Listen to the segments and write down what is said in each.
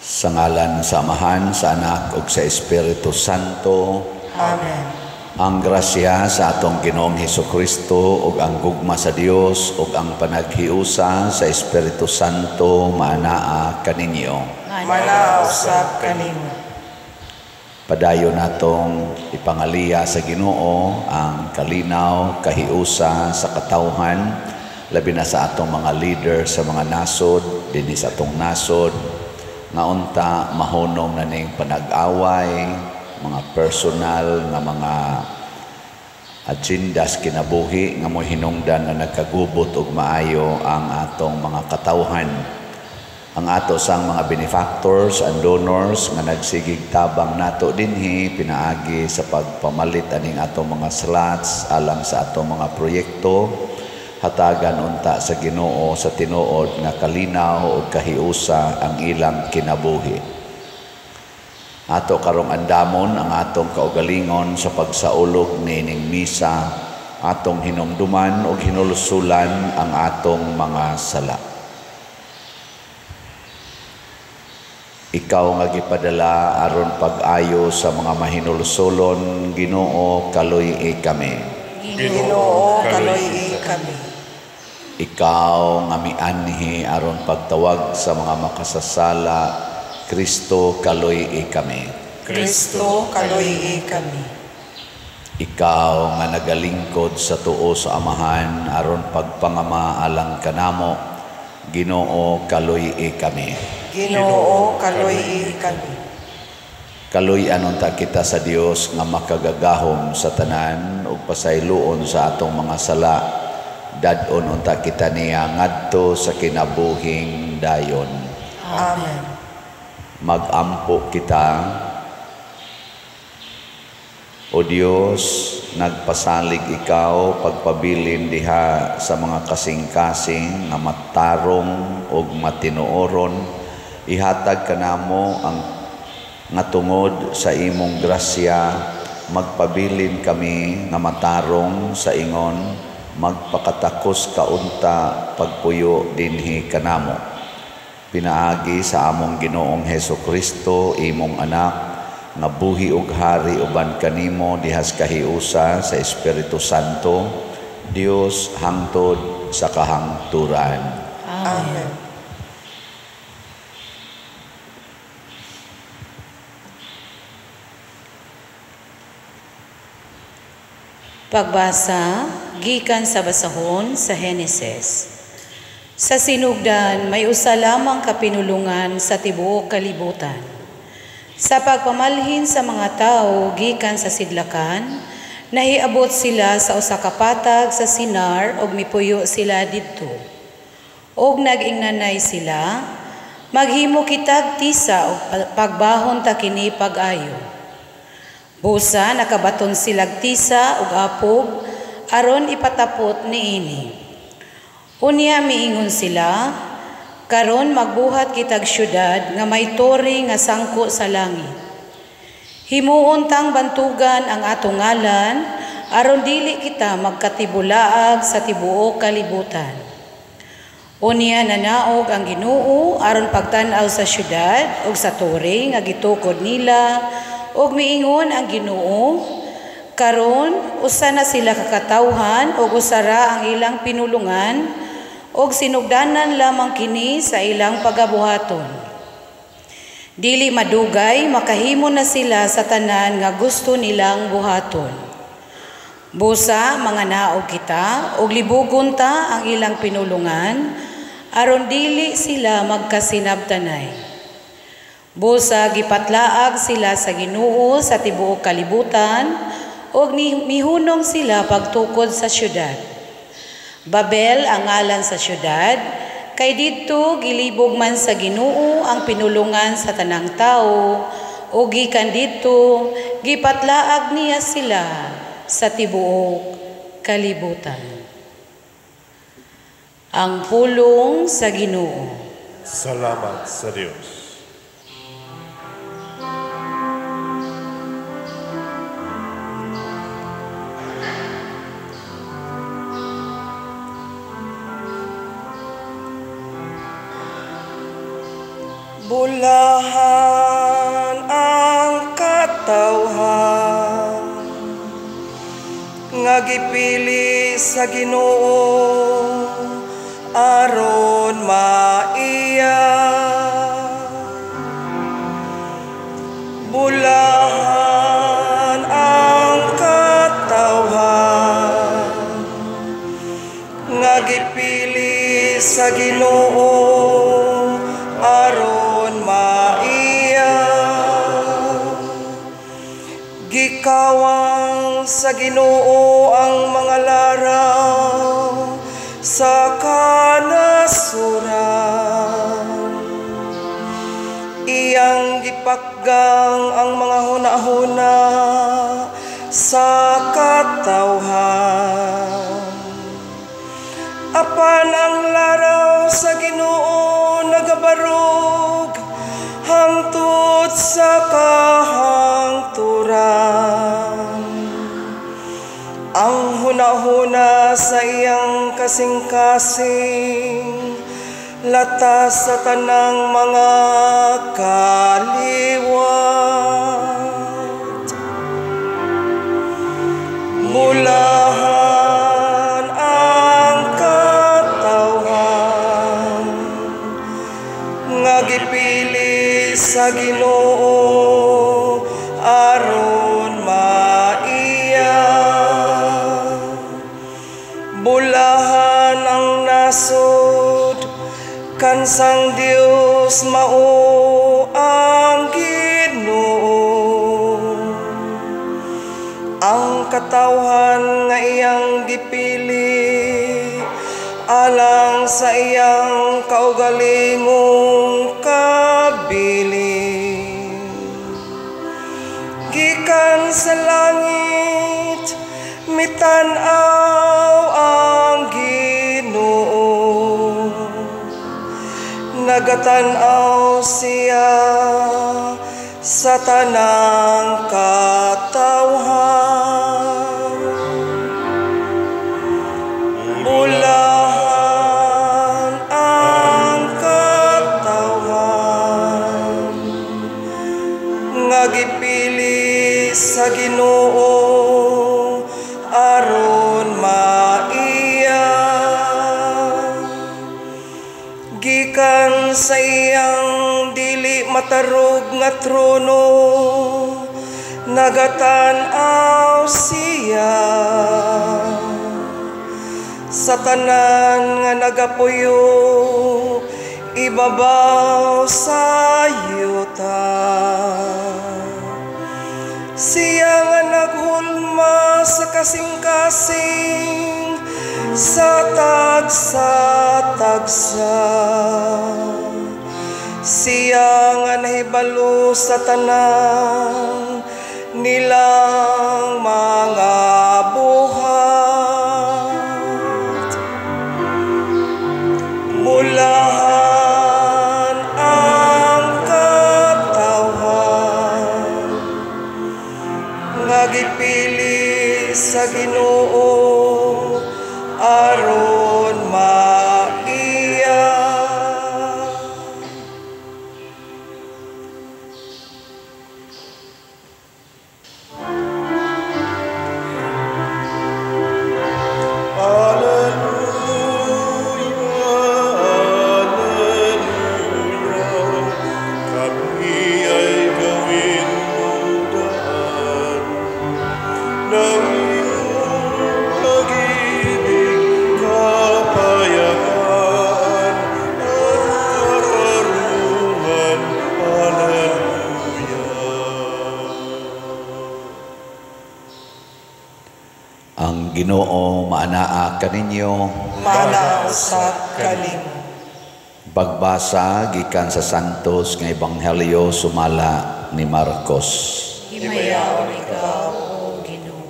Sa ngalan sa Amahan, sa Anak, ug sa Espiritu Santo. Amen. Ang grasya sa atong Ginoong Hesukristo ug ang gugma sa Dios ug ang panaghiusa sa Espiritu Santo maanaa kaninyo. Manausab kanimo. Padayon natong ipangaliya sa Ginoo ang kalinaw, kahiusa sa katawhan, labi na sa atong mga leader sa mga nasod, dinhi sa atong nasod, nga unta mahunong na ning panag-away, mga personal nga mga agendas kinabuhi nga mo'y hinungdan na nagkagubot ug maayo ang atong mga katawhan. Ang ato sang mga benefactors and donors nga nagsigig tabang nato dinhi pinaagi sa pagpamalit aning atong mga slots alang sa atong mga proyekto, hatagan unta sa Ginoo sa tinuod nga kalinaw ug kahiusa ang ilang kinabuhi. Ato karong andamon ang atong kaugalingon sa pagsaulog nining misa, atong hinumduman ug hinulusulan ang atong mga sala. Ikaw nga gipadala aron pag-ayo sa mga mahinulusolon, Ginoo, kaluy kami. Ginoo, kaluy kami. Ikaw nga mianhi aron pagtawag sa mga makasasala, Kristo, kaluy kami. Kristo, kaluy kami. Ikaw nga nagalingkod sa tuo sa Amahan aron pagpangama alang kanamo, Ginoo, kaluy kami. Ginoo, kaluy kami. Kaluy anunta kita sa Dios nga makagagahom sa tanan ug pasayloon sa atong mga sala. Dadon unta kita niya ngadto sa kinabuhing dayon. Amen. Magampo kita, O Dios, nagpasalig ikaw pagpabilin diha sa mga kasing-kasing nga matarong ug matinuoron, ihatag kanamo ang nga tungod sa imong grasya magpabilin kami nga matarong sa ingon, magpakatakos kaunta pagpuyo dinhi kanamo. Pinaagi sa among Ginoong Hesukristo, imong anak, nga buhi ug hari uban kanimo dihas kahiusa sa Espiritu Santo, Dios hangtod sa kahangturan. Amen. Pagbasa gikan sa basahon sa Heneses. Sa sinugdan may usa lamang kapinulungan sa tibuok kalibutan. Sa pagpamalhin sa mga tao gikan sa sidlakan, nahiabot sila sa usa ka patag sa Sinar ug mipuyo sila didto. Og nag-ingnanay sila, maghimo kitag tisa og pagbahon ta kini pag-ayo. Busa nakabaton silag tisa ug apog aron ipatapot niini. Unya miingon sila, karon magbuhat kitag syudad nga may tore nga sangko sa langit. Himuon tang bantugan ang atong ngalan aron dili kita magkatibulaag sa tibuok kalibutan. Unya nanaog ang Ginoo aron pagtan-aw sa syudad ug sa tore nga gitukod nila. Og miingon ang Ginoo, karon usa na sila kakatawhan og usara ang ilang pinulungan og sinugdanan lamang kini sa ilang pagabuhaton. Dili madugay makahimo na sila sa tanan nga gusto nilang buhaton. Busa mga naog kita og libugon ta ang ilang pinulungan aron dili sila magkasinabtanay. Busa gipatlaag sila sa Ginoo sa tibuok kalibutan ug mihunong sila pagtukod sa syudad. Babel ang ngalan sa syudad, kay didto gilibog man sa Ginoo ang pinulungan sa tanang tao ug gikan didto gipatlaag niya sila sa tibuok kalibutan. Ang pulong sa Ginoo. Salamat sa Diyos. Bulahan ang katawhan nga gipili sa Ginoo aron maiya. Bulahan ang katawhan nga gipili sa Ginoo aron maiya. Gikawang sa Ginoo ang mga laraw sa kanasuran. Iyang gipakgang ang mga hunahuna sa katawhan. Apan ang laraw sa Ginoo nagabarog hangtod sa kahangturan. Ang hunahuna sa iyang kasing-kasing latas sa tanang mga kaliwat. Bulahan ang katawhan nga gipili sa Ginoo aron maiya. Bulahan ang nasod kansang Dios mao ang Ginoo. Ang katawhan nga iyang gipili alang sa iyang kaugalingong kabilin. Gikan sa langit mitanaw ang Ginoo. Nagatanaw siya sa tanang katawhan. Bulahan ang katawhan nga gipili sa Ginoo aron maiya. Gikan sa iyang dili matarog nga trono nagatanaw siya sa tanan nga nagapuyo ibabaw sa yuta. Siya nga naghulma sa kasing-kasing sa tagsa-tagsa. Siya nga nahibalo sa tanan nilang mga buhat. Bulahan ang katawhan nga gipili sa Ginoo aron maiya. Ang Ginoo maanaa kaninyo. Mana sa kalimo. Pagbasa gikan sa Santos nga Ebanghelyo sumala ni Marcos. Himayaw ikaw, O Ginoo.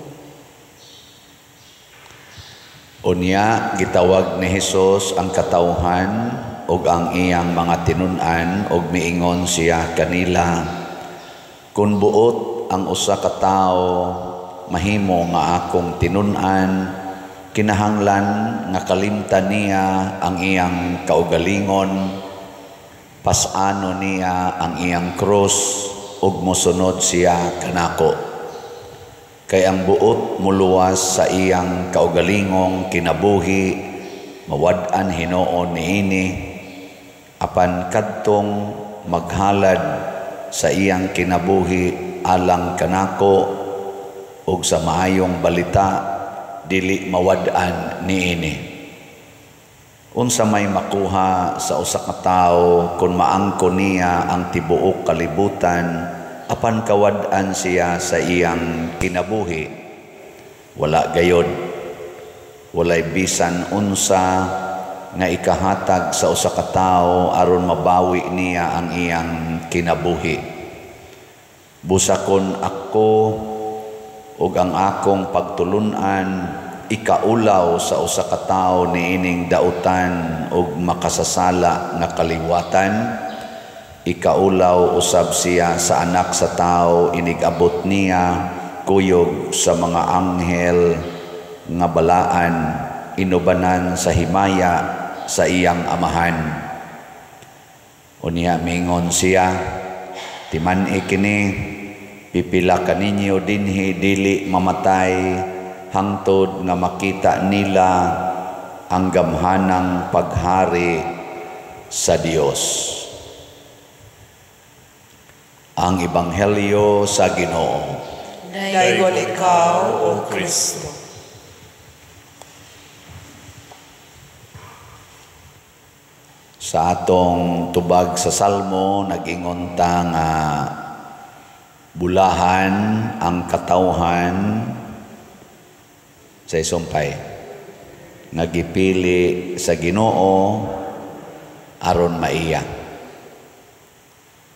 Unya gitawag ni Hesus ang katawhan ug ang iyang mga tinun-an ug miingon siya kanila, kun buot ang usa ka tawo mahimo nga akong tinun-an, kinahanglan nga kalimtan niya ang iyang kaugalingon, pasano niya ang iyang krus ug mosunod siya kanako. Kay ang buot muluwas sa iyang kaugalingong kinabuhi, mawad-an hinuon niini, apan kadtong maghalad sa iyang kinabuhi alang kanako ug sa maayong balita dili mawad-an niini. Unsa may makuha sa usa ka tawo kung maangko niya ang tibuok kalibutan apan kawad-an siya sa iyang kinabuhi? Wala gayod. Walay bisan unsa nga ikahatag sa usa ka tawo aron mabawi niya ang iyang kinabuhi. Busa kon ako ug ang akong pagtulunan ikaulaw sa usa ka tawo niining dautan ug makasasala nga kaliwatan, ikaulaw usab siya sa anak sa tawo inigabot niya kuyog sa mga anghel nga balaan inubanan sa himaya sa iyang amahan. Unya mingon siya, timan-i kini, pipila kaninyo dinhi dili mamatay hangtod nga makita nila ang gamhanang paghari sa Dios. Ang Ebanghelyo sa Ginoo. Daygon ikaw, O Kristo. Sa atong tubag sa Salmo, nag-ingon ta nga bulahan ang katawhan sa isumpay nga gipili sa Ginoo aron maiya.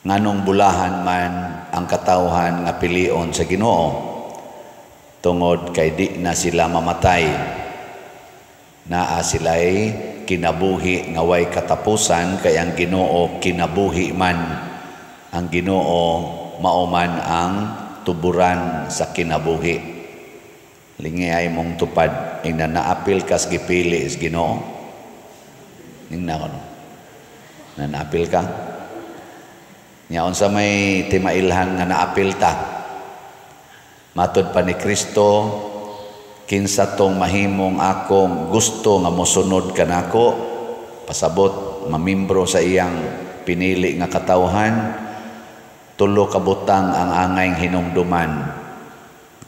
Nganong bulahan man ang katawhan nga pilion sa Ginoo tungod kay di na sila mamatay, naa sila'y kinabuhi nga way katapusan, kay ang Ginoo kinabuhi man. Ang Ginoo mao man ang tuburan sa kinabuhi. Lingi ay mong tupad, ing na naapil kas gipili is Ginoo. Ning na kono. Na naapil ka. Nyaon sa may timailhan nga naapil ta. Matod pa ni Kristo, kinsa tong mahimong akong gusto nga mosunod kanako, pasabot mamimbro sa iyang pinili nga katawhan, tulo ka butang ang angay hinumduman.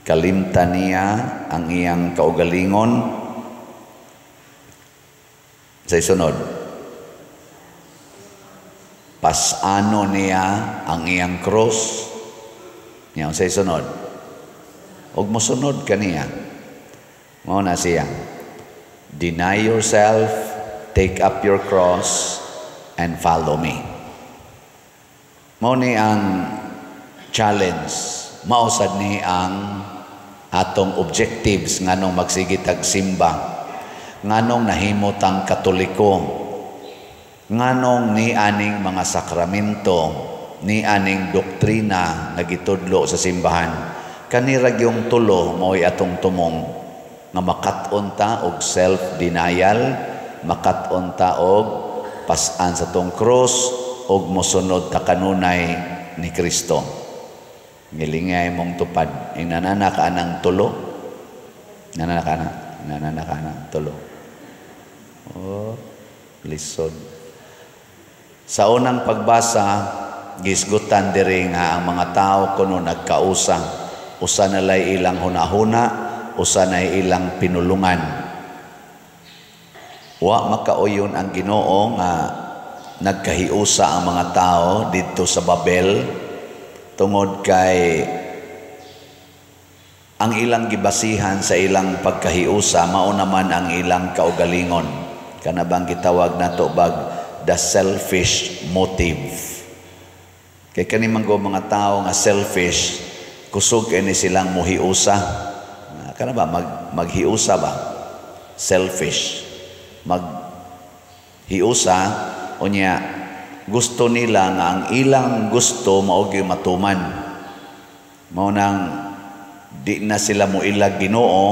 Kalimtan niya ang iyang kaugalingon. Sa sunod, pasano niya ang iyang cross. Yan sa sunod, ug mosunod kaniya. Mao na siya, deny yourself, take up your cross, and follow me. Mao ni ang challenge, mausad ni ang atong objectives nganong magsigit ag simba, nganong nahimutang Katoliko, nganong ni aning mga sakramento, ni aning doktrina nga gitudlo sa simbahan. Kanirag yung tulo mo'y atong tumong nga makat-on ta og self-denial, makat-on ta og pas-an sa tong cross og mosunod ta kanunay ni Kristo. Ngilingay mong tupad, ing nananaka ng tulo, nananaka ng tulo. Oh, lisod. Sa unang pagbasa, gisgutan diri nga ang mga tao kuno nagkausa, usa nalay ilang hunahuna, usa nay ilang pinulungan. Wa makauyon ang Ginoo nga nagkahiusa ang mga tao didto sa Babel, tungod kay ang ilang gibasihan sa ilang pagkahiusa mao naman ang ilang kaugalingon. Kana bang gitawag nato bag the selfish motive. Kay kani manggo mga tao nga selfish, kusog ini silang muhiusa. Kana ba maghiusa ba? Selfish. Maghiusa unya gusto nila nga ang ilang gusto mao gyud matuman. Mao nang di na sila mo ilag Ginoo,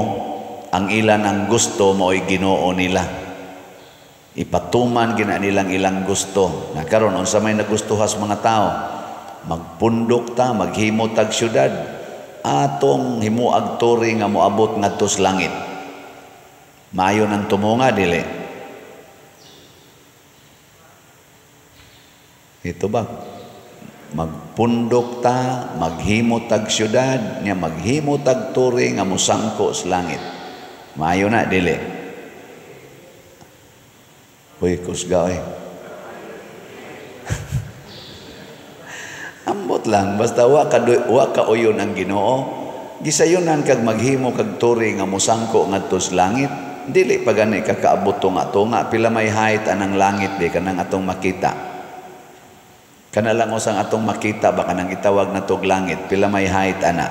ang ilan ang gusto mao'y Ginoo nila. Ipatuman gina nilang ilang gusto. Na karon unsa may nagustuhas mga tao, magpundok ta, maghimo tag syudad, atong himuag turi nga moabot ngadto sa langit. Maayo nang tumunga dili. Ito ba? Magpundok ta, maghimo tag syudad, nya maghimo tag turi nga mosangko sa langit. Maayo na dili. Uy, kusga eh. Ambot lang, basta wa ka uyon ang Ginoo. Gisayunan kag maghimo kag turi nga mosangko ngadto sa langit. Dili pa gani ka kaabot tunga pila may height anang langit di kanang atong makita. Kana lang usang atong makita baka nang itawag na tog langit pila may height ana.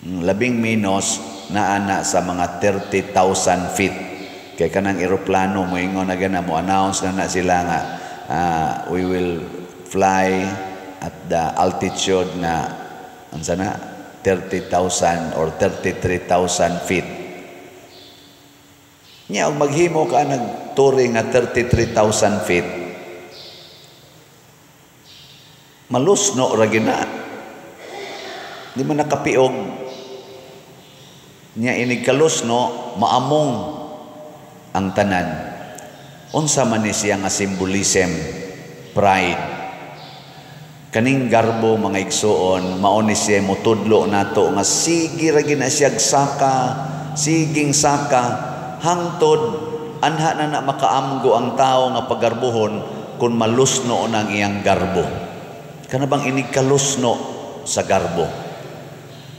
Labing minus na ana sa mga 30,000 feet. Kaya kanang eroplano mo ingon na gana mo announce na sila nga we will fly at the altitude na ansa na 30,000 or 33,000 feet. Nya og maghimo ka nagturi nga 33,000 feet. Malusno ra gina. Di man nakapiog. Nya inig kalusno maamong ang tanan. Unsa man ni siya nga symbolism, pride. Kaning garbo mga igsuon, mao ni siya mutudlo nato nga sige ra gina siya saka, siging saka hangtod anha na makaamgo ang tao nga pagarbuhon kung malusno nang iyang garbo. Kana bang inig kalusno sa garbo?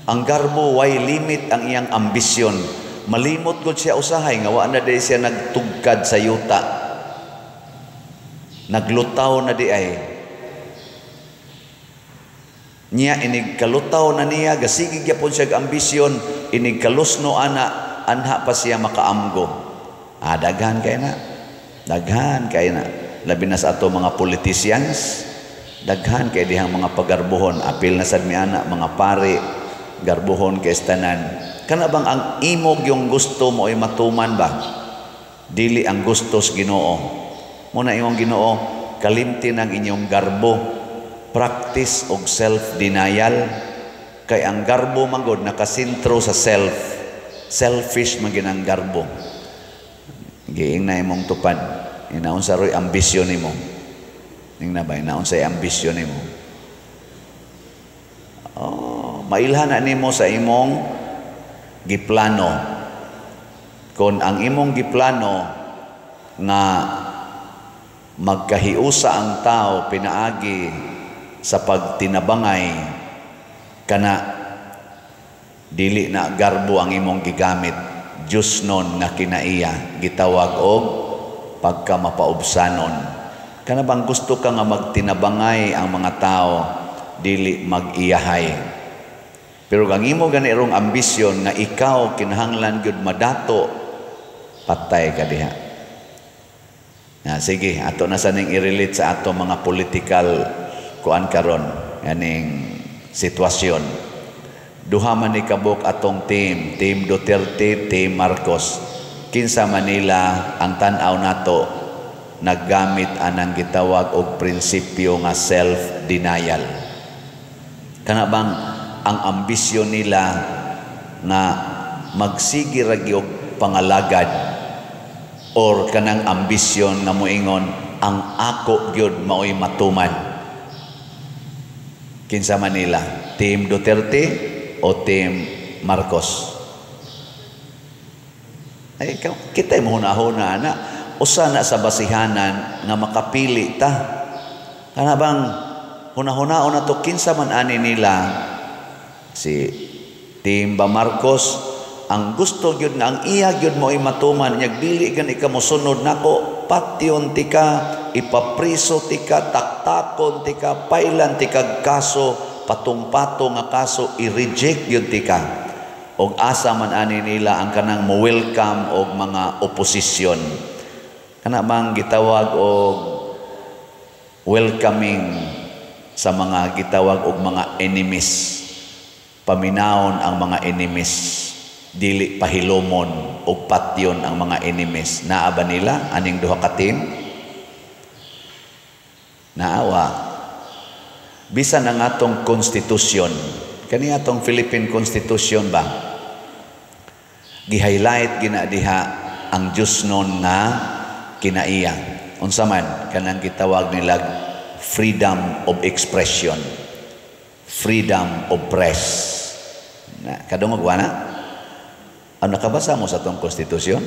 Ang garbo way limit ang iyang ambisyon. Malimot gud siya usahay nga wa na day siya nagtugkad sa yuta. Naglutaw na di ay. Niya inig kalutaw na niya gasigig gyapon siya ambisyon, inig kalusno ana anha pa siya makaamgo. Daghan kay na. Daghan kay na. Labi na sa ato mga politicians, daghan kay dihang mga pagarbuhon, apil na sad mi ana mga pari, garbuhon kay tanan. Kana bang ang imog yung gusto mo ay matuman ba? Dili ang gustos Ginoo. Muna imong Ginoo, kalimtin ang inyong garbo. Practice og self-denial. Kay ang garbo manggod nakasintro sa self. Selfish maginang garbo. Giing na imong tupad. Inaon sa roy ambisyon nimo. Ning na ba inaon sa ambisyon nimo? Mailhan na nimo sa imong giplano. Kung ang imong giplano nga magkahiusa ang tao pinaagi sa pagtinabangay kana dili na garbo ang imong gigamit, Diyos nun nga kinaiya gitawag og pagkamapaubsanon. Kana bang gusto ka nga magtinabangay ang mga tao dili mag-iyahay. Pero ang imo ganirong ambisyon nga ikaw kinahanglan gyud madato, patay ka diha. Sige, ato na sa ning i-relate sa ato mga political kuan karon aning sitwasyon. Duha man ni kabuk atong team Duterte, team Marcos. Kinsa Manila ang tan-aw nato naggamit anang gitawag og prinsipyo nga self-denial. Kana bang ang ambisyon nila na magsigi ra gyud pangalagad or kanang ambisyon na moingon ang ako gyud maoy matuman. Kinsa Manila, team Duterte o team Marcos? Ay kita mo hunahuna na usa na sa basihanan nga makapili ta. Kana bang hunahuna na to kinsa man ani nila si Team Marcos ang gusto gyud nga ang iya gyud mo ay matuman nya dili gan ika mosunod nako patyon tika ipapriso tika taktakon tika pailan tika kaso patong-patong nga kaso i-reject gyud tika og asa man ani nila ang kanang mo-welcome og mga oposisyon kana bang gitawag og welcoming sa mga gitawag og mga enemies. Paminawon ang mga enemies, dili pahilomon. og patyon ang mga enemies. Naa ba nila aning duha ka team? Naawa. Bisan ang atong konstitusyon, kani atong Philippine Constitution ba? Gi-highlight ginadiha ang Diyos noon nga kinaiya. Unsa man kanang gitawag nila freedom of expression, freedom of press. Na kadungog na? Ano nakabasa mo sa tong konstitusyon?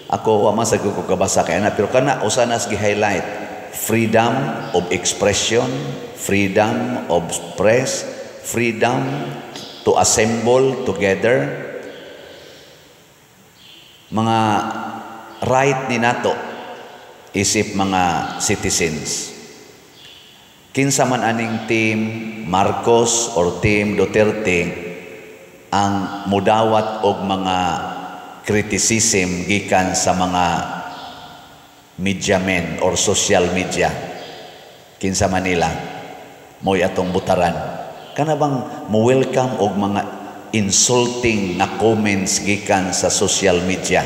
Ako wa man sa ko kabasa kay na, pero kana usa nas gi-highlight freedom of expression, freedom of press, freedom to assemble together. Mga right ni nato isip mga citizens. Kinsa man aning team Marcos or team Duterte ang mudawat og mga criticism gikan sa mga media men or social media, kinsa man nila mo'y atong butaran. Kana bang mo-welcome og mga insulting na comments gikan sa social media?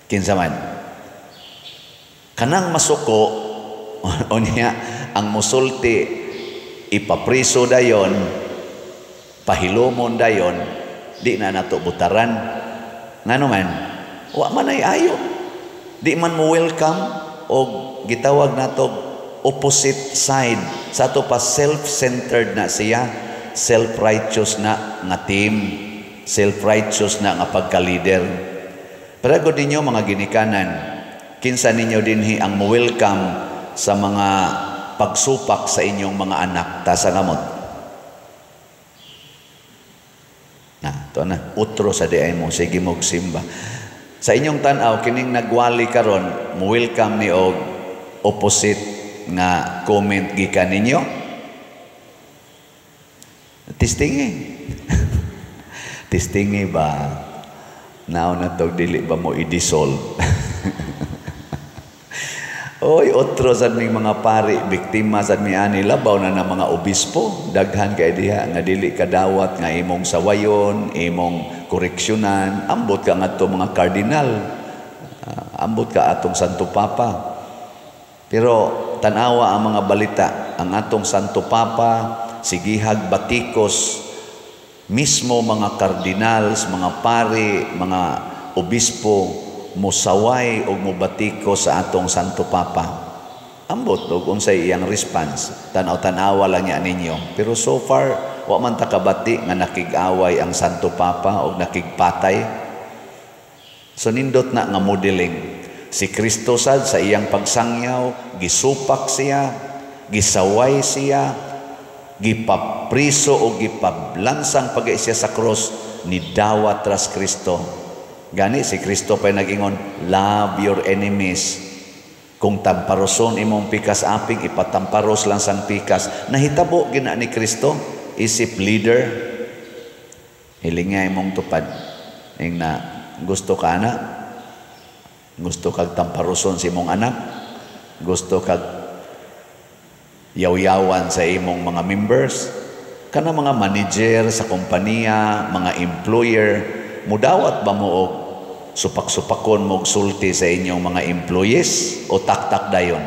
Kinsa man? Kanang masuko o niya ang musulti ipapriso dayon, pahilomon dayon, di na nato butaran. Ngano man, wa man ay ayo. Di man mo welcome o gitawag nato opposite side. Sa ato pa self-centered na siya, self-righteous na nga team, self-righteous na nga pagka-leader. Pero ko ninyo mga ginikanan, kinsa ninyo dinhi ang mo welcome sa mga pagsupak sa inyong mga anak ta sa ngamot. Ito na, utro sa diay mo, sige mong simba. Sa inyong tanaw, kining nagwali karon, mo welcome ni og opposite nga comment gikan ninyo. Testingi. Testingi ba? Now na to, dili ba mo i-dissolve? Oy, otro sa ming mga pari, biktima sa mi ani labaw na ng mga obispo, daghan kay diha nga dili kadawat nga imong sawayon, imong koreksyonan, ambot ka ngadto mga kardinal, ambot ka atong Santo Papa. Pero tanawa ang mga balita, ang atong Santo Papa, sigihag batikos, mismo mga kardinals, mga pari, mga obispo, musaway o mubatiko sa atong Santo Papa. Ambot og unsay iyang response, tanaw-tanawa lang niya ninyo. Pero so far wa man ta kabati nga nakig-away ang Santo Papa o nakigpatay. So nindot na nga modeling si Kristo sad sa iyang pagsangyaw, gisupak siya, gisaway siya, gipapriso o gipablansang pagay siya sa cross, ni dawat ras Kristo. Gani si Kristo pa'y nag-ingon, love your enemies. Kung tamparoson imong pikas aping, ipatamparos lang sang pikas. Nahitabo gina ni Kristo, isip leader. Hilingay mong tupad. Ing na gusto ka na, gusto kag tamparoson si imong anak, gusto kag yaw-yawan sa imong mga members, kana mga manager sa kompanya, mga employer, mudawat ba mo og supak-supakon mo og sulti sa inyong mga employees o tak-tak dayon?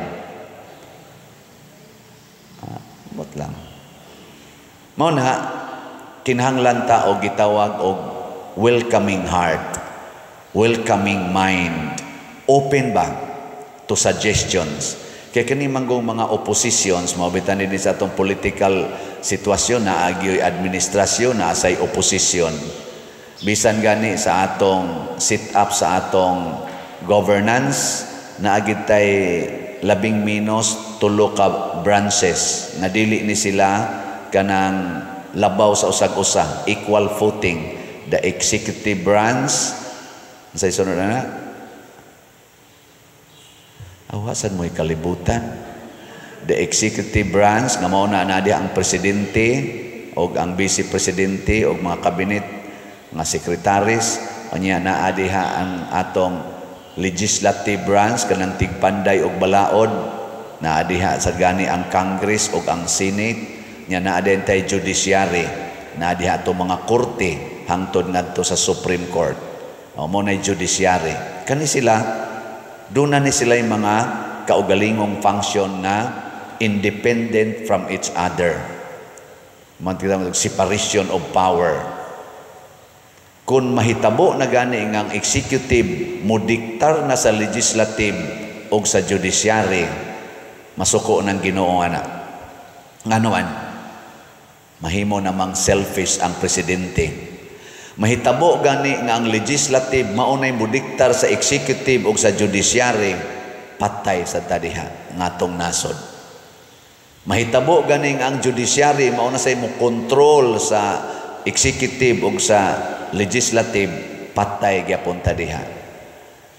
Bot lang. Mao na kinahanglan ta og gitawag og welcoming heart, welcoming mind, open ba to suggestions. Kaya kini manggong mga oppositions, mabitan din sa atong political sitwasyon na agyoy administrasyon na asay opposition. Bisan gani sa atong sit up sa atong governance na agid tay 11 ka branches na dili ni sila kanang labaw sa usag-usa, equal footing. The executive branch, sa sunod na awasan mo'y kalibutan. The executive branch nga mao na diha ang presidente o ang vice presidente o mga kabinet nga sekretaris, anya naa diha ang atong legislative branch kanang tigpanday og balaod, naa diha sa gani ang Congress og ang Senate, nya naa din tay judiciary, naa diha to mga korte hangtod ngadto sa Supreme Court. mo na judiciary. Kani sila, doon na ni sila yung mga kaugalingong function na independent from each other. Separation of power. Kung mahitabo na gani ang executive mo diktar na sa legislative o sa judiciary, masuko ng Ginoo ana. Nganuan, mahimo namang selfish ang presidente. Mahitabo gani nga ang legislative maunay mo diktar sa executive o sa judiciary, patay sa tadiha ngatong nasod. Mahitabo gani nga ang judiciary mauna say mo control sa executive o sa legislative, patay gyapon tadiha.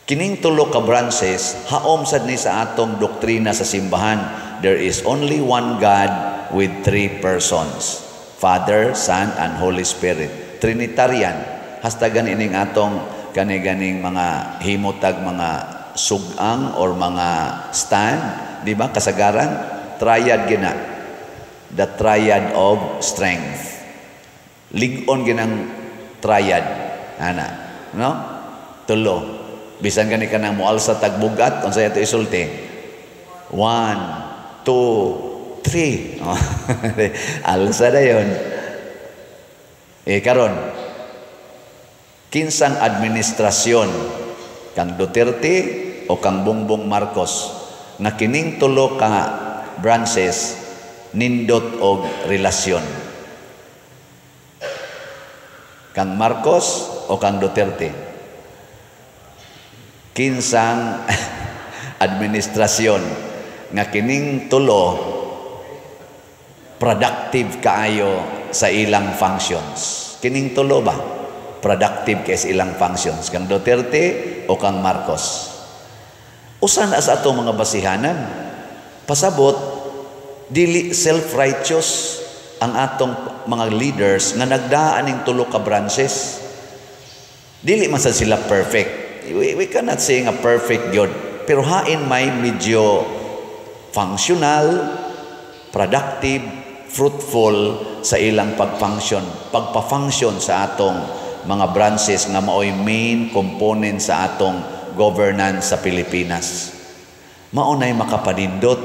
Kining tulo ka branches, haom sad ni sa atong doktrina sa simbahan, there is only one God with three persons, Father, Son, and Holy Spirit. Trinitarian. Hasta ganing atong kani-ganing mga himutag, mga sugang or mga stand, di ba? Kasagaran, triad gina. The triad of strength. Lig-on ginang triad. Ana, no? Tulo. Bisan gani ka nang mualsa tagbugat, unsay ato isulti? 1, 2, 3. Alsa na yun. Karon, kinsang administrasyon kang Duterte o kang Bongbong Marcos na kining tulo ka branches nindot og relasyon? Kang Marcos o kang Duterte? Kinsang administrasyon nga kining tulo productive kaayo sa ilang functions? Kining tulo ba productive kay sa ilang functions? Kang Duterte o kang Marcos? Usan as ato mga basihanan? Pasabot, dili self-righteous ang atong mga leaders nga nagdaan ning tulo ka branches. Dili man sad sila perfect. We cannot say nga perfect yun. Pero hain may medyo functional, productive, fruitful sa ilang pagpa-function sa atong mga branches nga maoy main component sa atong governance sa Pilipinas. Maunay makapanindot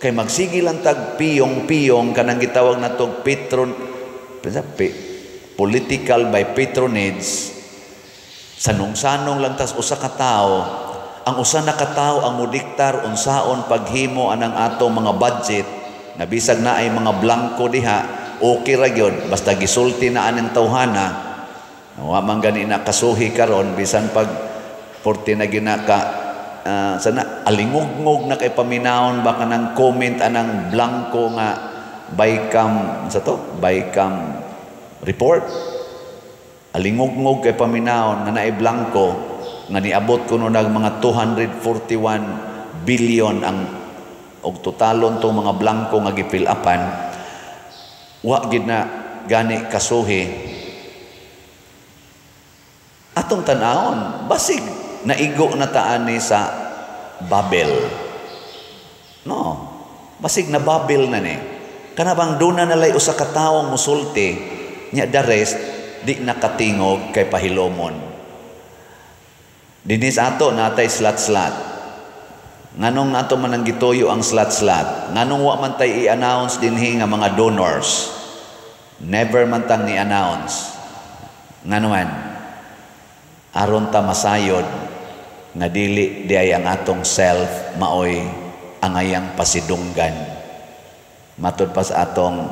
kay magsige lang tag piyong-piyong kanang gitawag na tog political by patronage. Sanong-sanong lang tas usa ka tawo, ang usa na ka tawo ang mudiktar unsaon paghimo anang atong mga budget, na bisag na ay mga blanco diha, okay ra gyud basta gisulti na aning tawhana. Wa man gani na kasuhi karon bisan pag porte na ginaka sana alingog-ngog na kay paminawon baka nang comment anang blanco nga bycam sa to bycam report. Alingog-ngog kay paminawon nga naay blanco nga niabot kuno nag mga 241 billion ang og totalon tong mga blanco nga gipil-apan. Wa gid na gani kasuhi. Atong tan-awon basig naigo na taani sa Babel. No, basig na Babel na ni. Kanabang duna nalay usa ka tawo musulti nya the rest di nakatingog kay pahilomon. Dinis ato natay slat-slat. Nganong ato man ang gituyo ang slat-slat? Nganong wa man tay i-announce dinhi nga mga donors? Never man tang ni-announce. Nganuman? Aron ta masayod nga dili diay ang atong self maoy angayang pasidunggan. Matud pa sa atong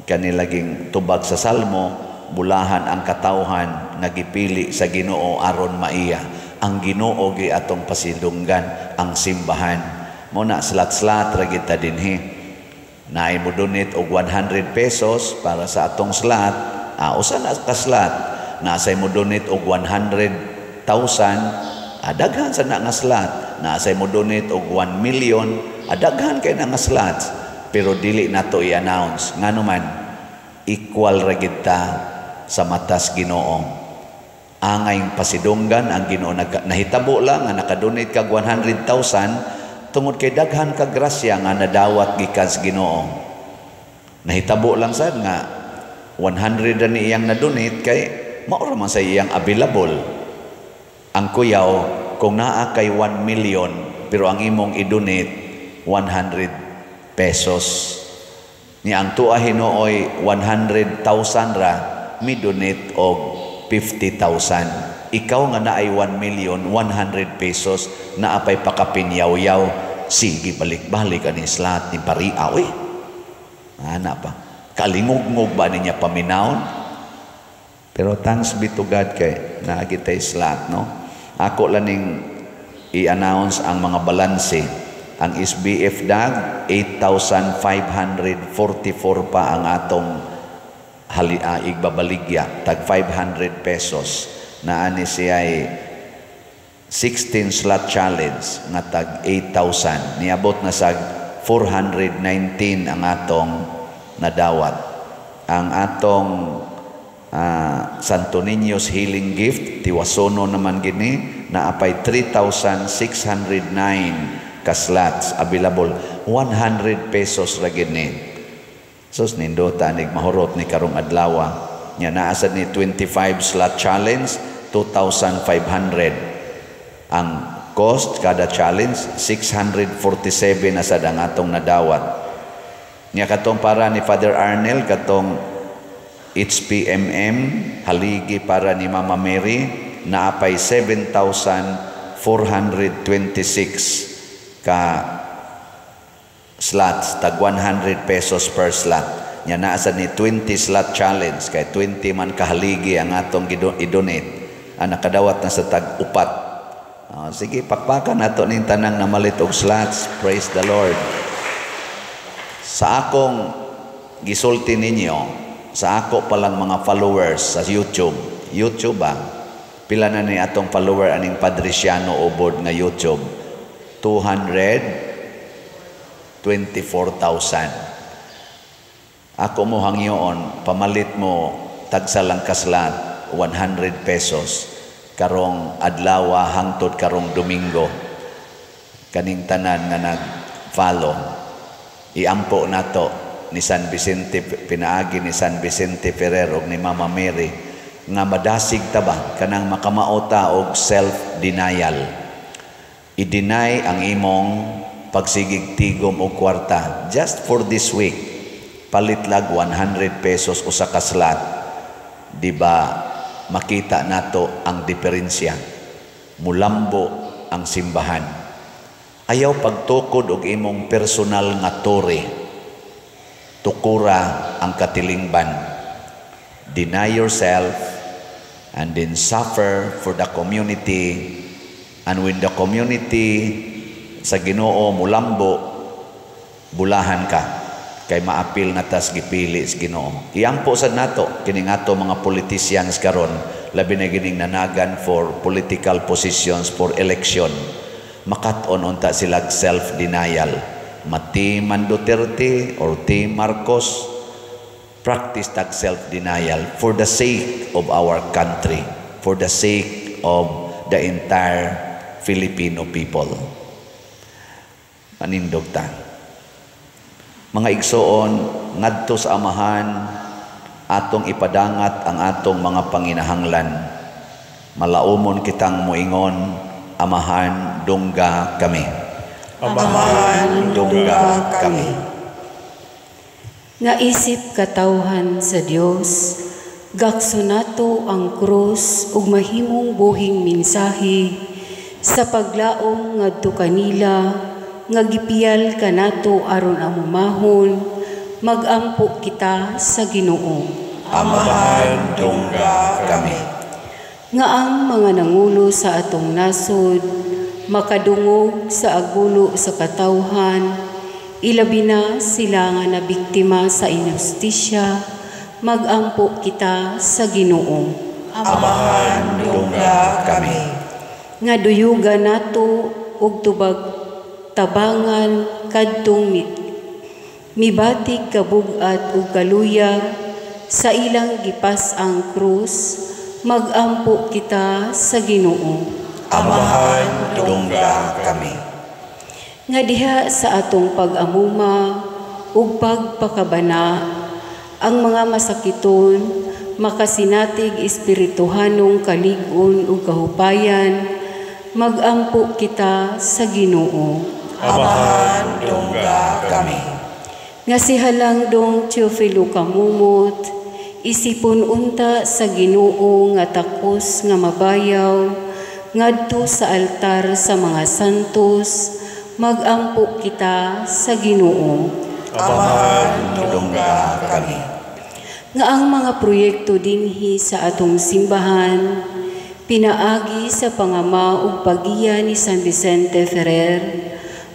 kanilaging tubag sa Salmo, bulahan ang katawhan nga gipili sa Ginoo aron maiya. Ang Ginoo gi atong pasidunggan ang simbahan. Mo na slat-slat ra kita dinhi. Naay mo donate og 100 pesos para sa atong slat. Usa na ka slat. Naasay mo donate og 100,000, daghan sa na nga slat. Naasay mo donate og 1 million, daghan kay na nga slat. Pero dili nato i-announce nganuman equal ra gid ta sa matas Ginoo. Angay pasidunggan ang Ginoo nahitabo lang nga nakadonate kag 100,000 tungod kay daghan ka grasya nga nadawat gikan sa Ginoo. Nahitabo lang sad nga 100 na iyang na-donate kay mao ra man sa iyang available. ang kuyaw, kung naa kay 1 million, pero ang imong i-donate 100 pesos. Niya ang tuwa hinooy 100,000 ra, mi donate og 50,000. Ikaw nga naay 1 million, 100 pesos, naapay pakapinyaw-yaw, sige, balik-balik ani slot ni pariaw eh. Ana pa. Kalingog-ngog ba niya paminawon? Pero thanks be to God kay naagitay slot, no? Ako laning i-announce ang mga balanse. Ang SBF DAG, 8,544 pa ang atong igbabaligya, tag 500 pesos. Naani siya ay 16 slot challenge nga tag 8,000. Niabot na sa 419 ang atong nadawat. Ang atong Santo Niño's Healing Gift, tiwasono naman gini, naapay 3,609 ka slots available, 100 pesos ra gini. Sus nindota nig mahurot ni karong adlaw. Nya naa sad ni 25 slot challenge, 2,500. Ang cost kada challenge 647 na sad ang atong nadawat. Nya katong para ni Father Arnel, katong HPMM haligi para ni Mama Mary, naapay 7,426 ka slots, tag 100 pesos per slot. Nya naa sad ni 20 slot challenge, kay 20 man kahaligi ang atong i-donate. Ang nakadawat na sa tag 4. Sige, pakpakan nato ning tanang namalit og slots. Praise the Lord. Sa akong gisulti ninyo, sa ako palang mga followers sa YouTube, pila na ni atong follower aning Padre Siano Obod nga YouTube? 224,000. Ako mo hangyoon, pamalit mo tagsa lang kaslat, 100 pesos. Karong adlaw hangtod karong Domingo. Kaning tanan nga nag-follow. Iampo nato ni San Vicente, pinaagi ni San Vicente Ferrer og ni Mama Mary nga madasig ta ba kanang makamauta og self-denial. I-deny ang imong pagsigig tigom o kwarta just for this week. Palit lag 100 pesos usa ka slot. Di ba makita nato ang diferensya? Mulambo ang simbahan. Ayaw pagtukod og imong personal nga tore. Tukura ang katilingban. Deny yourself and then suffer for the community. And when the community sa Ginoo mulambo, bulahan ka kay maapil na tas gipili sa Ginoo. Iampo sad nato kining ato mga politicians karon, labi na gining nanagan for political positions for election. Makat-on unta sila self-denial. Team Duterte or Team Marcos, practice that self-denial for the sake of our country, for the sake of the entire Filipino people. Manindog ta. Mga igsoon, ngadto sa amahan, atong ipadangat ang atong mga panginahanglan. Malaumon kitang muingon, amahan, dungga kami. Amahan, dungga kami. Nga isip katawhan sa Dios, gakso nato ang krus ug mahimong buhing mensahe sa paglaom ngadto kanila nga gipiyal kanato aron amumahon magampo kita sa Ginoo. Amahan, dungga kami. Nga ang mga nangulo sa atong nasod makadungog sa agulo sa katawhan, ilabi na sila nga nabiktima sa injustisya, magampo kita sa Ginoo. Amahan, dungga kami. Nga duyugan nato og tubag tabangan kadtong mibatig kabugat ug kaluya sa ilang gipas ang krus, magampo kita sa Ginoo. Amahan, dungga kami. Nga diha sa atong pag-amuma ug pagpakabana ang mga masakiton, makasinatig espirituhanong kalig-on ug kahupayan, magampo kita sa Ginoo. Amahan dungga kami. Nga si Halangdong Teofilo Kamumot, isipon unta sa Ginoo nga takos nga mabayaw, ngadto sa altar sa mga santos, magampo kita sa Ginoo. Amahan dungga kami. Nga ang mga proyekto dinhi sa atong simbahan, pinaagi sa pangama ug pagiya ni San Vicente Ferrer,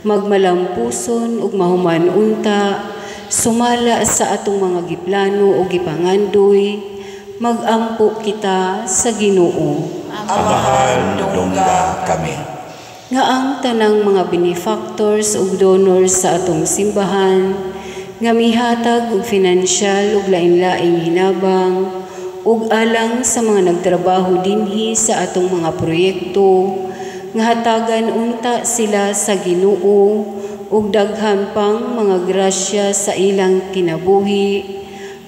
magmalampuson ug mahuman unta, sumala sa atong mga giplano ug gipangandoy, magampo kita sa Ginoo. Amahan dungga kami. Nga ang tanang mga benefactors ug donors sa atong simbahan, nga mihatag og financial ug lain-laing hinabang ug alang sa mga nagtrabaho dinhi sa atong mga proyekto, nga hatagan unta sila sa Ginoo ug daghan pang mga grasya sa ilang kinabuhi,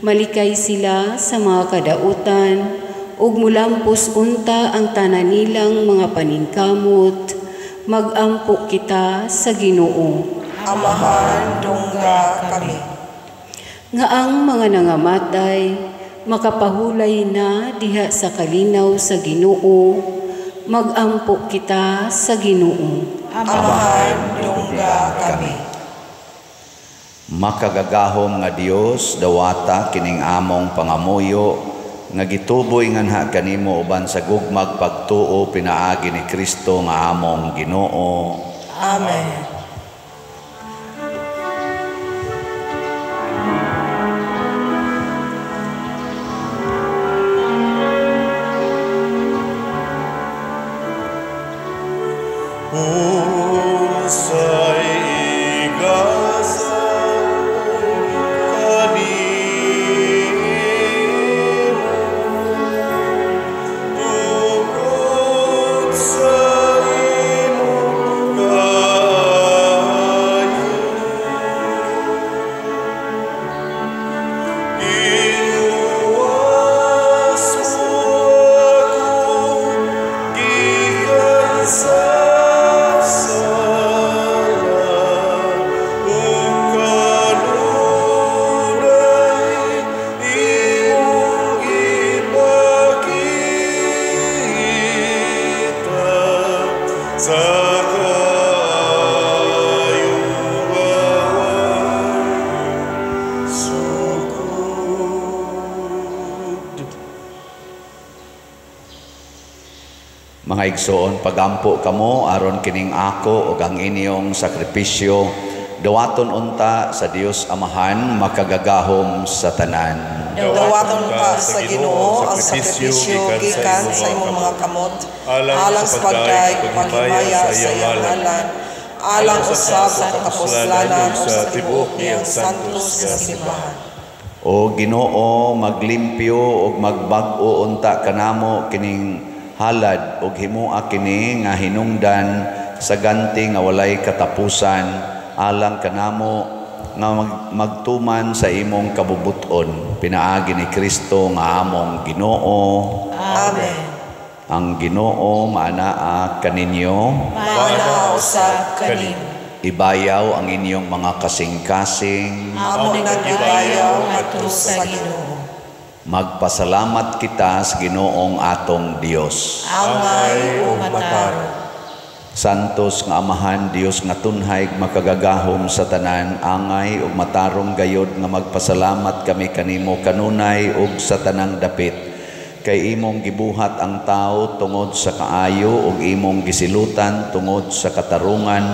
malikay sila sa mga kadautan ug mulampos unta ang tanan nilang mga paningkamot, magampo kita sa Ginoo. Amahan dungga kami. Nga ang mga nangamatay, makapahulay na diha sa kalinaw sa Ginoo, magampo kita sa Ginoo. Amahan dungga kami. Makagagahom nga Dios dawata kining among pangamuyo nga gituboy nganha kanimo uban sa gugmag pagtuo pinaagi ni Kristo nga among Ginoo. Amen. Mga igsoon, pagampo kamo aron kining ako ug ang inyong sakripisyo dawaton unta sa Dios Amahan makagagahom sa tanan. Dawaton pa sa Ginoo ang sakripisyo gikan sa imong mga kamot, alang sa pagdaig paghimaya sa iyang ngalan, alang usab sa kapuslanan sa tibuok niyang santos nga simbahan. O Ginoo, maglimpyo ug magbag-o unta kanamo kining halad ug himua kini nga hinungdan sa ganti nga walay katapusan alang kanamo nga magtuman sa imong kabubuton pinaagi ni Kristo nga among Ginoo. Amen. Ang Ginoo maanaa kaninyo, Maana usab kanimo. ibayaw ang inyong mga kasing-kasing, Amo naggibayaw ngadto sa Ginoo. magpasalamat kita sa Ginoong atong Dios. Angay o mataro. Santos nga Amahan Dios nga tunhay makagagahom sa tanan, angay ug matarong gayod nga magpasalamat kami kanimo kanunay ug sa tanang dapit. Kay imong gibuhat ang tao tungod sa kaayo ug imong gisilutan tungod sa katarungan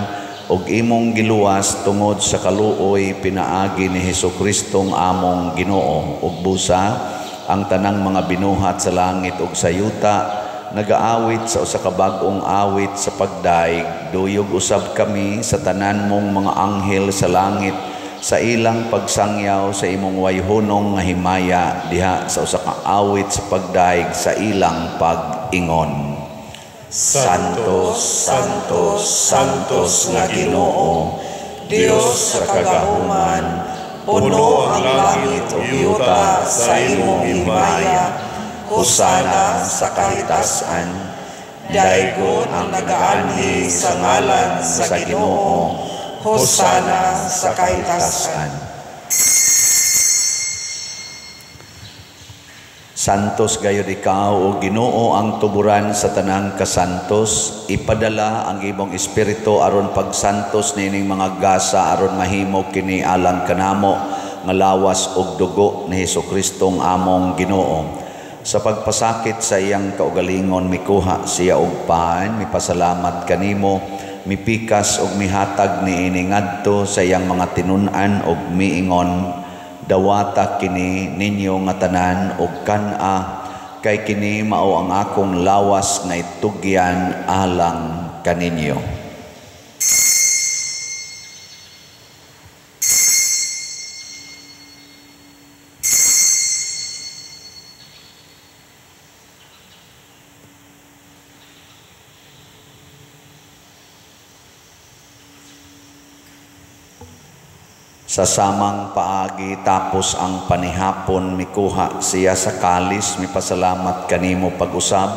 ug imong giluwas tungod sa kaluoy pinaagi ni Hesukristo among Ginoo. Ug busa ang tanang mga binuhat sa langit ug sa yuta nagaawit sa usa ka bag-ong awit sa pagdaig. Duyog usab kami sa tanan mong mga anghel sa langit sa ilang pagsangyaw sa imong wayhunong nga himaya diha sa usa ka awit sa pagdaig sa ilang pag-ingon. Santos, Santos, Santos nga Ginoo, Dios sa kagahuman, Puno ang langit ug yuta sa imong himaya. Hosana sa kahitasan. Daygon ang nagaanhi sa ngalan sa Ginoo. Hosana sa kahitasan. Santos gayud ikaw o Ginoo ang tuburan sa tanang kasantos, ipadala ang imong espiritu aron pagsantos nining mga gasa aron mahimo kini alang kanamo nga lawas og dugo ni Hesukristo among Ginoo. Sa pagpasakit sa iyang kaugalingon mikuha siya og paan, mipasalamat kanimo, mipikas og mihatag niini ngadto sa iyang mga tinun-an og miingon, dawata kini ninyo nga tanan og kan-a, kay kini mao ang akong lawas nga itugyan alang kaninyo. Sa samang paagi tapos ang panihapon mikuha siya sa kalis, mipasalamat kanimo pag-usab,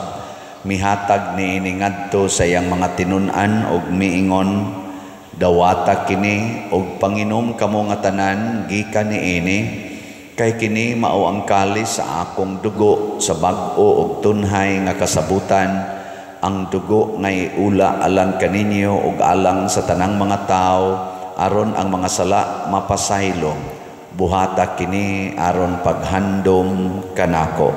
mihatag niini ngadto sa iyang mga tinun-an og miingon, dawata kini og panginom kamo nga tanan gikan niini, kay kini mao ang kalis sa akong dugo sa bag-o og tunhay nga kasabutan, ang dugo nga iula alang kaninyo og alang sa tanang mga tao, aron ang mga sala mapasaylo, buhata kini aron paghandom kanako.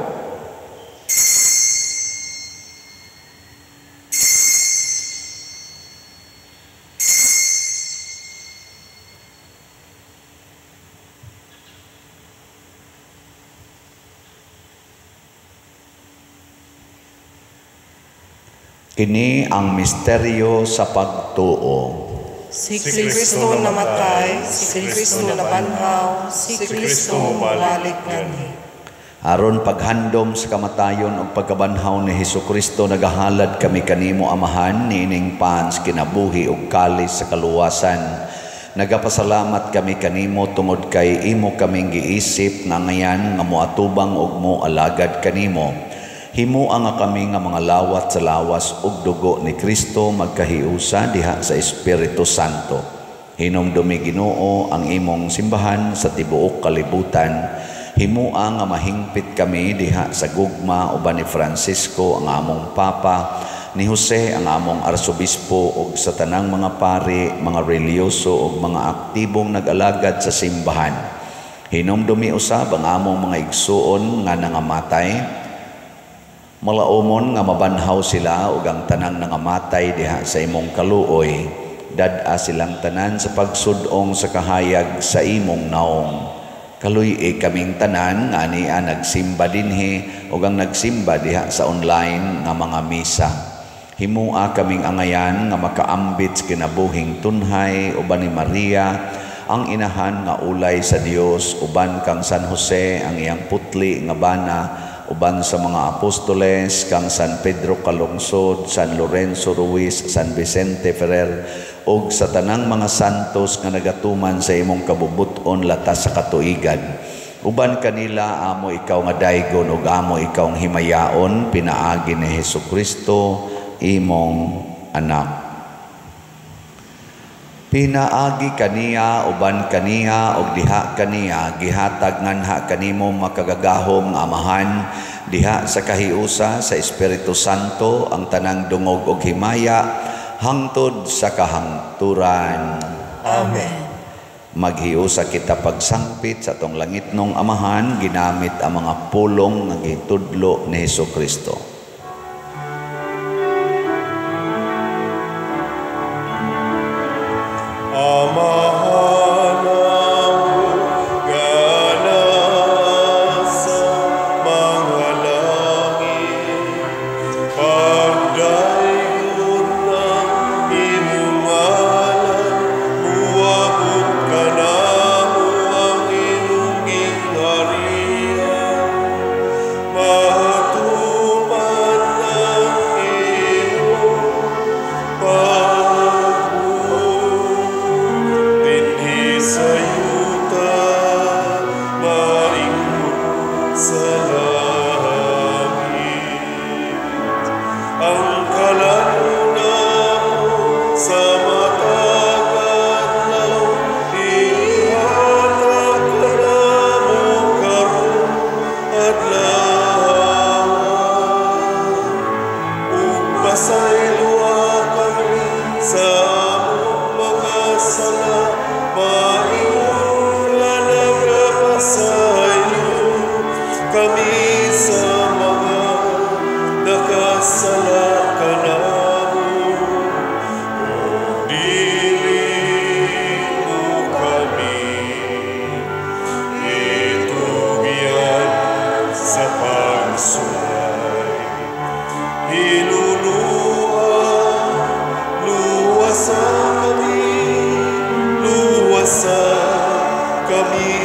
Kini ang misteryo sa pagtuo. Si Kristo namatay, si Kristo nabanhaw, si Kristo mabalik nani. Aron paghandom sa kamatayon ug pagkabanhaw ni Hesukristo, nagahalad kami kanimo Amahan niining pans kinabuhi ug kalis sa kaluwasan. Nagapasalamat kami kanimo tungod kay imo kaming giisip nga ngayan nga moatubang ug moalagad kanimo. Himuang nga kami nga mga lawat sa lawas ug dugo ni Kristo magkahiusa diha sa Espiritu Santo. Hinumdumi Ginoo ang imong simbahan sa tibuok kalibutan. Himuang nga mahingpit kami diha sa gugma uban ni Francisco ang among Papa, ni Jose ang among Arsobispo ug sa tanang mga pari, mga reliyoso ug mga aktibong nag-alagad sa simbahan. Hinumdumi usab ang among mga igsuon nga nangamatay. Malaumon nga mabanhaw sila ug ang tanang nangamatay diha sa imong kaluoy, dad-a silang tanan sa pagsudong sa kahayag sa imong naong. Kaluy kaming tanan nga ania nagsimba dinhi ug ang nagsimba diha sa online nga mga misa. Himua kaming angayan nga makaambit sa kinabuhing tunhay uban ni Maria, ang inahan nga ulay sa Dios, uban kang San Jose ang iyang putli nga bana, uban sa mga apostoles kang San Pedro Calungsod, San Lorenzo Ruiz, San Vicente Ferrer ug sa tanang mga santos nga nagatuman sa imong kabubuton latas sa katuigan. Uban kanila amo ikaw nga daygon ug amo ikaw ang himayaon pinaagi ni Hesukristo imong anak. Pinaagi kaniya uban kaniya og diha kaniya gihatag nganha kanimo makagagahom nga Amahan diha sa kahiusa sa Espiritu Santo ang tanang dungog og himaya hangtod sa kahangturan. Amen. Maghiusa kita pagsangpit sa tong langitnong Amahan ginamit ang mga pulong nga gitudlo ni Hesukristo.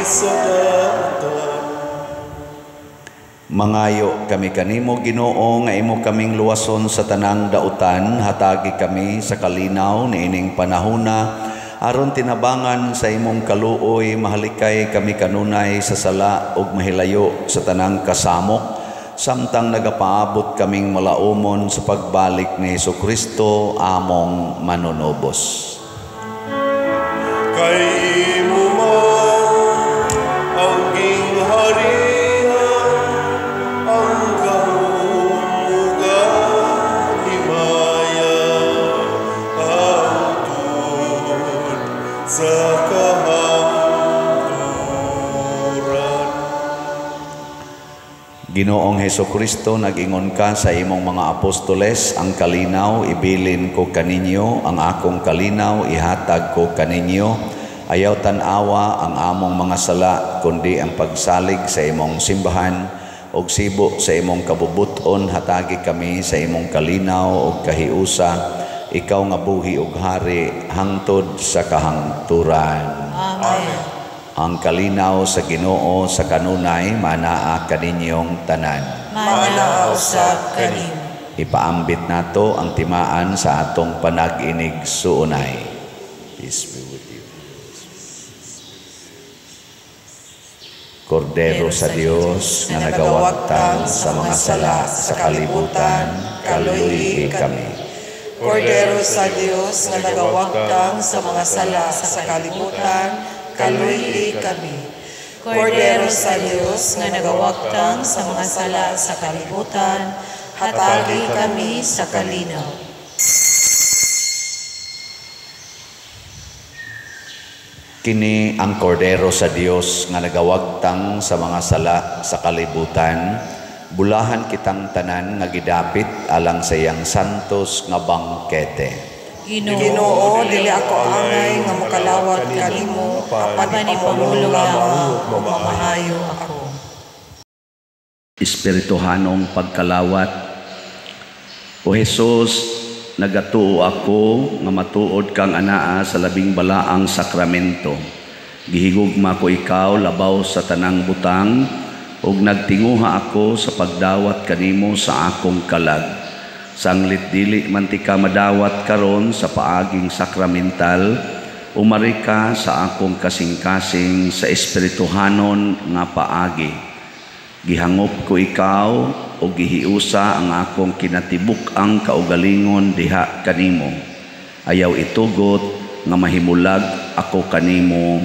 sa daotan. Mangayo kami kanimo Ginoo nga imo kaming luwason sa tanang dautan, hatagi kami sa kalinaw niining panahona aron tinabangan sa imong kaluoy, mahalikay kami kanunay sa sala ug mahilayo sa tanang kasamok, samtang nagapaabot kaming malaumon sa pagbalik ni Jesucristo among manunubos. Kay imo man ang gingharian, ang kahumugan, himaya, hangtod sa kahapturan. Ginoong Jesucristo, nag-ingon ka sa imong mga apostoles, ang kalinaw ibilin ko kaninyo, ang akong kalinaw ihatag ko kaninyo. Ayaw tanawa ang among mga sala, kundi ang pagsalig sa imong simbahan, og sibo sa imong kabubuton, hatagi kami sa imong kalinaw og kahiusa, ikaw nga buhi ug hari hangtod sa kahangturan. Amen. Ang kalinaw sa Ginoo sa kanunay manaa kaninyong tanan. Manaaw sa kanimo. Ipaambit nato ang timaan sa atong panag-inig suunay. Peace be with you. Kordero sa Dios nga nagawagtang sa mga sala sa kalibutan, kaluy kami. Kordero sa Dios nga nagawagtang sa mga sala sa kalibutan, kaluy kami. Kordero sa Dios nga nagawagtang sa mga sala sa kalibutan, hatagi kami sa kalinaw. Kini ang kordero sa Dios nga nagawagtang sa mga sala sa kalibutan, bulahan kitang tanan nga gidapit alang sa iyang santos nga bangkete. Ginoo, dili ako angay nga mokalawat kanimo, apan ipamulong lamang ug mamahayo ako. Espirituhanong pagkalawat. O Jesus, nagatuo ako nga matuod kang anaa sa labing balaang sakramento. Gihigugma ko ikaw labaw sa tanang butang, ug nagtinguha ako sa pagdawat kanimo sa akong kalag. Sanglit dili man ti ka madawat karon sa paaging sakramental, umari ka sa akong kasing-kasing sa espirituhanon nga paagi. Gihangop ko ikaw o gihiusa ang akong kinatibuk-ang kaugalingon diha kanimo. Ayaw itugot nga mahimulag ako kanimo.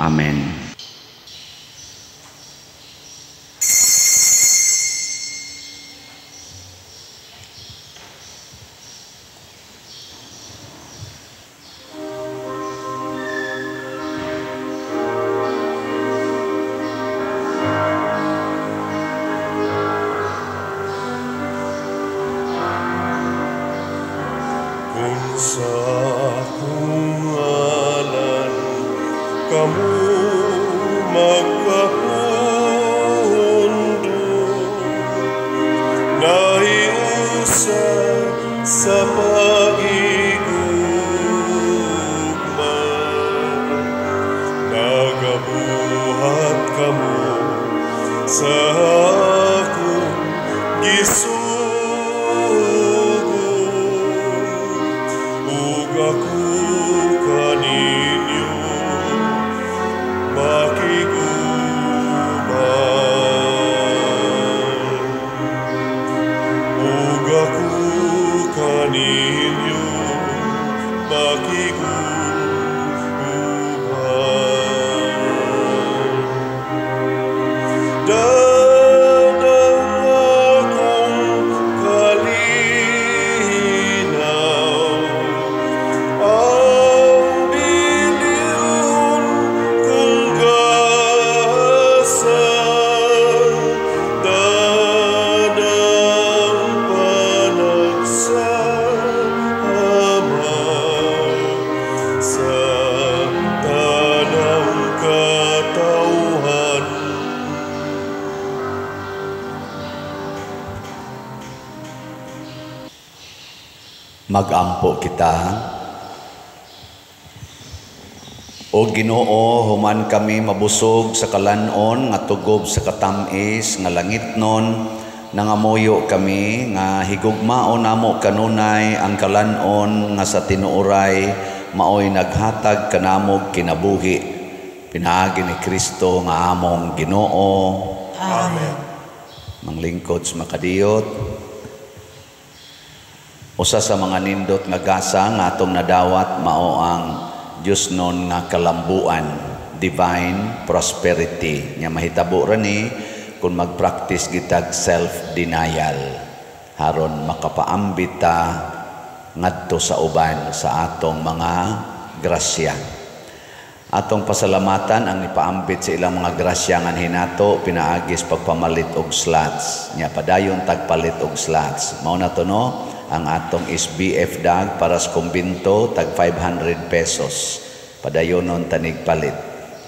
Amen. Sa akong ngalan, kamu magkahundo, nahiusa sa pag-igugma, nagabuhat kamu sa akong gisugod. Aku kaninyo makiguban, ug aku kaninyo makiguban. Dadang akong kalinaw, ang bilyon kong gasan, dadang panagsama sa tanang katauhan. Mag-ampo kita. O Ginoo, human kami mabusog sa kalanon nga tugob sa katamis nga langitnon, nangamuyo kami nga higugmaon namo kanunay ang kalanon nga sa tinuoray maoy naghatag kanamog kinabuhi. Pinaagi ni Kristo nga among Ginoo. Amen. Manglingkod sa makadiyot. Usa sa mga nindot nga gasa nga atong nadawat mao ang Diyos nun nga kalambuan, divine prosperity. Nga mahitabo ra ni kung mag-practice gitag self-denial. Haron makapaambita ngadto sa uban sa atong mga grasya. Atong pasalamatan ang ipaambit sa ilang mga grasya nga hinato pinaagis pagpamalit og slots. Nya padayon tagpalit og slots. Mao na to no? Ang atong SBF dag para sa kumbinto tag 500 pesos. Padayonon tanig palit.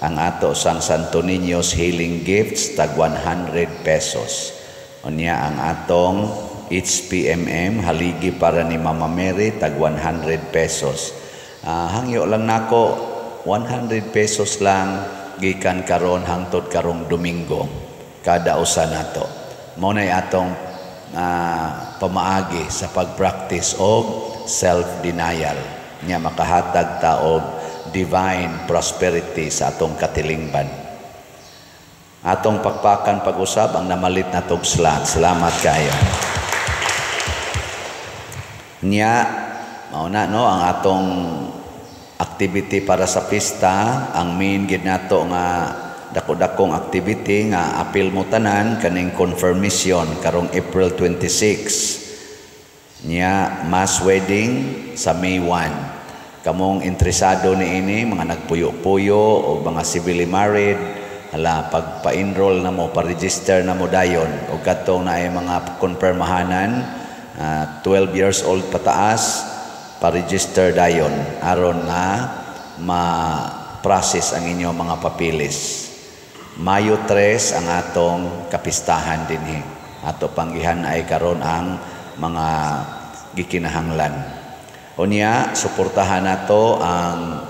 Ang ato sang Santo Niño's Healing Gifts tag 100 pesos. Unya ang atong HPMM haligi para ni Mama Mary tag 100 pesos. Hangyo lang nako 100 pesos lang gikan karon hangtod karong Domingo kada usa nato. Mao nay atong pamaagi sa pag-practice og self-denial nya makahatag ta og divine prosperity sa atong katilingban. Atong pakpakan pag-usab ang namalit na tog slot. Salamat kayo. Nya mao na no ang atong activity para sa pista, ang main gid nato nga dako-dakong activity nga apil mo tanan kaning confirmation karong April 26 nya mass wedding sa May 1. Kamong interesado niini mga nagpuyo-puyo o mga civilly married hala pagpa-enroll na mo pa-register na mo dayon o kadtong na ay mga konpermahanan 12 years old pataas pa-register dayon aron na ma-process ang inyong mga papilis. Mayo 3 ang atong kapistahan dinhi. Ato panggihan ay karon ang mga gikinahanglan. Unya suportahan nato ang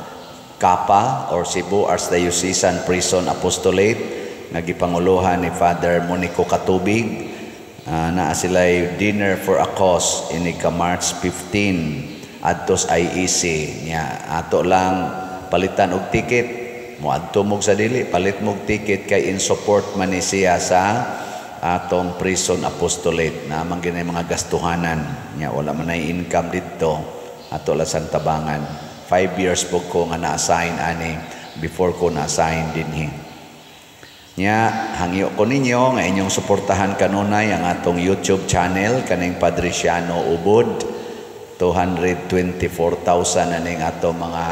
CAPA or Cebu Archdiocesan Prison Apostolate nga gipanguluhan ni Father Monico Katubig. Naa sila'y dinner for a cause ini ka March 15 adtos IEC nya ato lang palitan og ticket. Muadto mog sa dili palit mog ticket kay in support man ni siya sa atong prison apostolate na man ginay mga gastuhanan nya wala man ay income didto ato la sang tabangan 5 years po ko nga na-assign ani before ko na-assign dinhi nya hangyo ko ninyo nga inyong suportahan kanunay ang atong YouTube channel kaning Padriciano Ubod 224,000 aning atong mga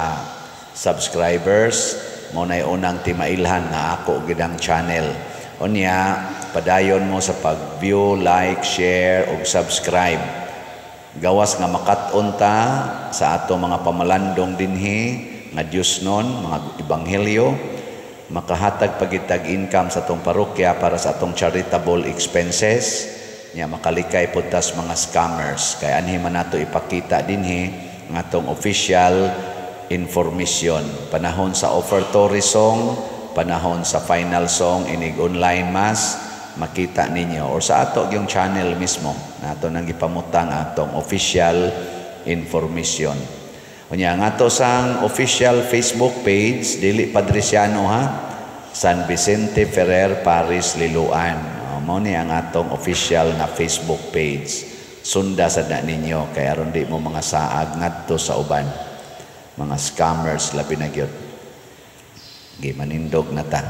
subscribers. Mo na unang timailhan nga ako gidang channel. Unya, padayon mo sa pag-view, like, share, ug subscribe. Gawas nga makat-on ta sa ato mga pamalandong dinhi, nga Diyos nun, mga ebanghelyo, makahatag pagitag income sa atong parokya para sa atong charitable expenses, nya makalikay puntas mga scammers. Kaya anhi man nato ipakita dinhi nga atong official information. Panahon sa offertory song, panahon sa final song, inig online mass, makita ninyo. Or sa ato yung channel mismo, na ato nang ipamutang atong official information. Unya, nga ato sang official Facebook page, dili Padriciano ha, San Vicente Ferrer, Paris, Liloan. Mao ni ang atong official na Facebook page. Sunda sad na ninyo, kaya aron di mo mga saag ngadto sa uban. Mga scammers labi na gyud. Gimanindog na ta.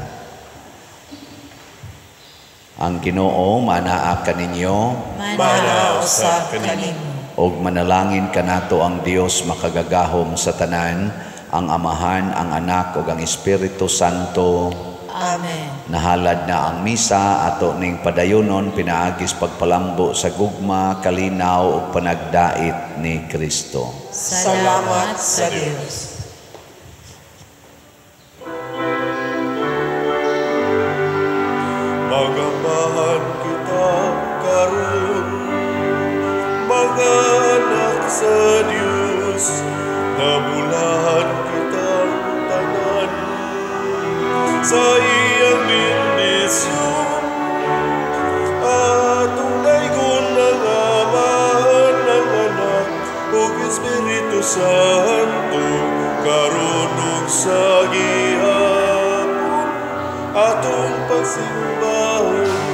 Ang Ginoo manaa kaninyo, Manaa usab kanimo. og manalangin kanato ang Dios makagagahom sa tanan, ang Amahan, ang Anak ug ang Espiritu Santo. Amen. Nahalad na ang misa ato ning padayonon pinaagis pagpalambo sa gugma, kalinaw ug panagdait ni Kristo. Salamat sa Dios. Magambahan kita karon, mga anak sa Diyos, nabulahan kitang tanan, Santo karon ug sa gihapon atong pagsimbahan